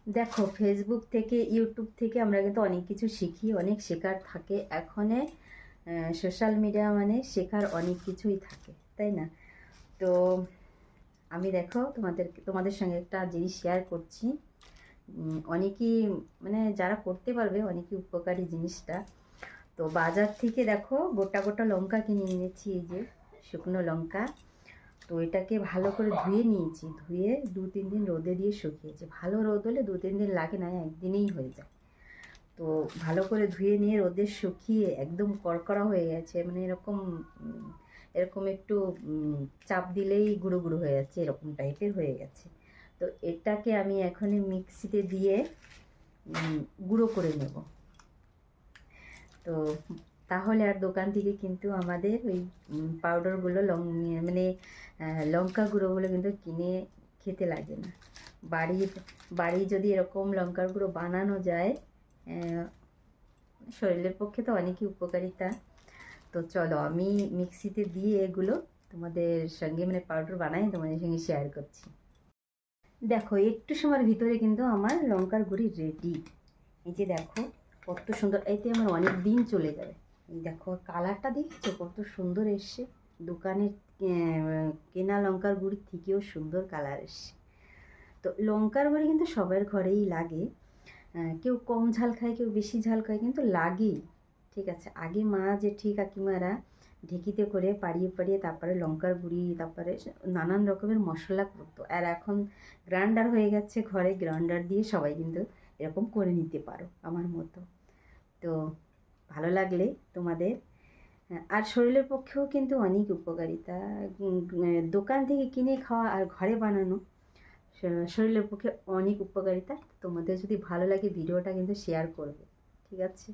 দেখো, ফেসবুক থেকে ইউটিউব থেকে আমরা কিন্তু অনেক কিছু শিখি, অনেক শেখার থাকে এখনে। সোশ্যাল মিডিয়া মানে শেখার অনেক কিছুই থাকে, তাই না? তো আমি দেখো তোমাদের সঙ্গে একটা জিনিস শেয়ার করছি। অনেকেই মানে যারা করতে পারবে অনেকই উপকারী জিনিসটা। তো বাজার থেকে দেখো গোটা গোটা লঙ্কা কিনে এনেছি, এই যে শুকনো লঙ্কা। তো এটাকে ভালো করে ধুয়ে নিয়েছি, ধুয়ে 2-3 দিন রোদে দিয়ে শুকিয়েছি। ভালো রোদ হলে 2-3 দিন লাগে না, একদিনেই হয়ে যায়। তো ভালো করে ধুয়ে নিয়ে রোদে শুকিয়ে একদম কড়কড়া হয়ে গেছে, মানে এরকম এরকম একটু চাপ দিলেই গুঁড়ো গুঁড়ো হয়ে যাচ্ছে, এরকম টাইপের হয়ে গেছে। তো এটাকে আমি এখনই মিক্সিতে দিয়ে গুঁড়ো করে নেব। তো তাহলে আর দোকান থেকে কিন্তু আমাদের ওই পাউডারগুলো মানে লঙ্কা গুঁড়োগুলো কিন্তু কিনে খেতে লাগে না। বাড়ি যদি এরকম লঙ্কার গুঁড়ো বানানো যায়, শরীরের পক্ষে তো অনেকই উপকারিতা। তো চলো আমি মিক্সিতে দিয়ে এগুলো তোমাদের সঙ্গে মানে পাউডার বানাই তোমাদের সঙ্গে শেয়ার করছি। দেখো, একটু সময়ের ভিতরে কিন্তু আমার লঙ্কার গুঁড়ি রেডি। এই যে দেখো কত সুন্দর, এতে আমার অনেক দিন চলে যাবে। এই দেখো কালারটা দেখছো কত সুন্দর এসছে, দোকানের কেনা লঙ্কার গুঁড়ির থেকেও সুন্দর কালার এসছে। তো লঙ্কার গুঁড়ি কিন্তু সবার ঘরেই লাগে। কেউ কম ঝাল খায়, কেউ বেশি ঝাল খায়, কিন্তু লাগেই। ঠিক আছে, আগে মা জেঠি কাকিমারা ঢেঁকিতে করে পাড়িয়ে পাড়িয়ে তারপরে লঙ্কার গুঁড়ি, তারপরে নানান রকমের মশলা করতো। আর এখন গ্রাইন্ডার হয়ে গেছে ঘরে, গ্রাইন্ডার দিয়ে সবাই কিন্তু এরকম করে নিতে পারো আমার মতো। তো ভালো লাগলে তোমাদের, আর শরীরের পক্ষেও কিন্তু অনেক উপকারিতা। দোকান থেকে কিনে খাওয়া আর ঘরে বানানো শরীরের পক্ষে অনেক উপকারিতা। তোমাদের যদি ভালো লাগে ভিডিওটা কিন্তু শেয়ার করবে, ঠিক আছে?